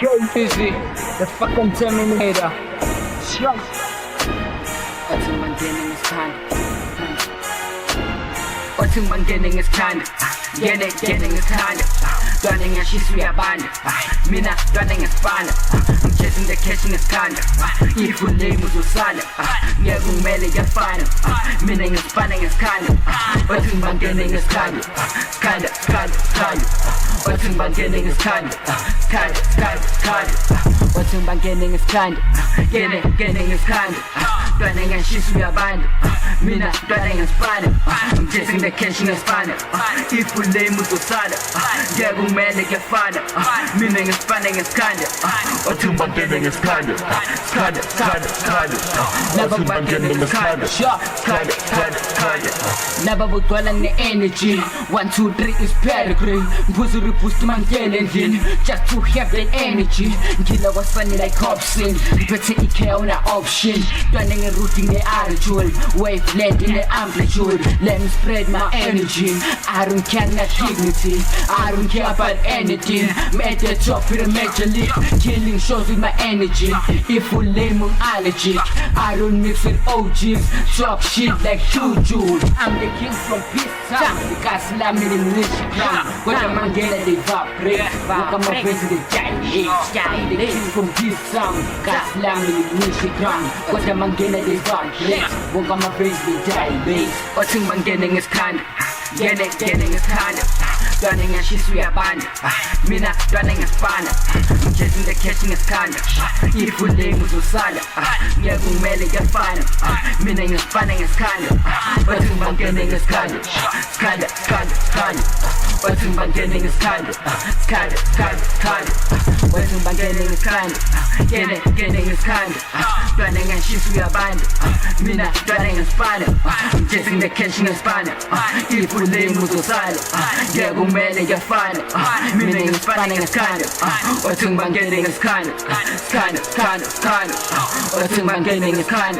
Easy, the fucking Terminator. Yo. Ottoman is kind. Ottoman is kind. Getting is kind. Running and she's band. Mina running is fun. I'm chasing the catching is kind. If we name was son. Yeah, we made it fine. Meaning is funning is kind. Ottoman is kind. Kind. Ottoman is kind. Ottoman is kind. Getting is kind. Running and she's band. Mina running is fun. I'm chasing the catching is fun. If we name was son. Yeah, we made it fine. Meaning is funning is kind. Ottoman is kind. Never Ottoman is kind. Never would dwell on the energy. 1, 2, 3 is pedigree. Pussy boost man getting just to have that energy. Killer was funny like Hobson. Better EK on an option. Running and rooting the attitude. Wavelength in the amplitude. Let me spread my energy. I don't care not dignity. I don't care about anything. Made the top with a major league. Killing shows with my energy. If we lame on allergic, I don't mix with OGs. Talk shit like Juju. I'm the king from Peace Town. The guys slam me in the ground. What am I getting? They vibrate. Look at my face, they giant. I'm the king from Peace Town. Guys slam me in the ground. What am I getting? They vibrate. Look at my face, they giant. Ottoman is kind. Getting is kind. Running and she's band. Mina running is fun. I'm chasing the catching is kind. If we name was son. Yeah, we made it fine. Meaning is funning is kind. Ottoman is kind. Ottoman is kind. Ottoman is kind. Getting is kind. Running and she's band. Mina running is fun. I'm chasing the catching is fun. If we name was son. Yeah, we made it fine. Meaning is funning is kind. Ottoman is kind. Ottoman is kind.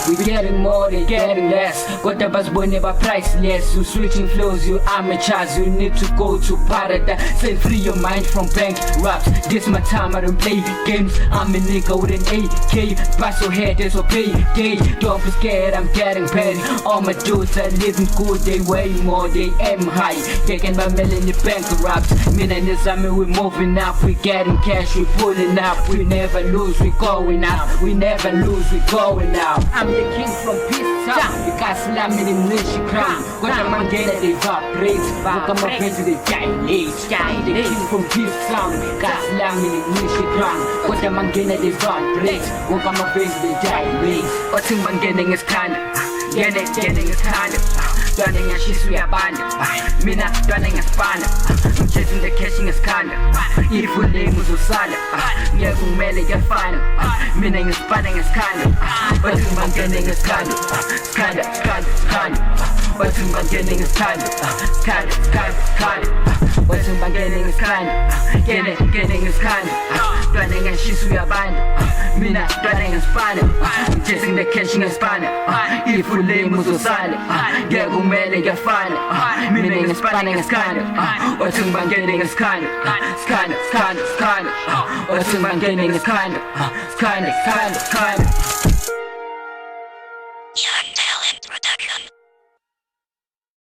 We getting more, they getting less. What the bus boy never priceless. You switching flows, you amateurs. You need to go to paradise. Set free your mind from bank raps. This my time, I don't play games. I'm a nigga with an AK. Pass your head, there's a pay day. Don't be scared, I'm getting paid. All my dudes are living good, they way more, they aim high. Taking my million in bank raps. Meaning this, I mean, we moving up, we getting cash, we pulling up. We never lose, we going out. We never lose, we going out. I'm the king from Peace Town. You guys slam me in the crown. What am I getting? They vibrate. Look at my face, they giant. I'm the king from Peace Town. You guys slam me in the crown. What am I getting? They vibrate. Look at my face, they giant. Ottoman is kind. Getting is kind. Running and she's band. Mina running is fun. I'm chasing the catching is kind. If we name was son. Yeah, we made it fine. Meaning is funning is kind. Ottoman is kind. Ottoman is kind. Ottoman is kind. Getting is kind. Running and she's band. Mina running is fun. I'm chasing the catching is fun. If we name was son. Yeah, we made it fine. Meaning is funning is kind. Ottoman is kind. Ottoman is kind.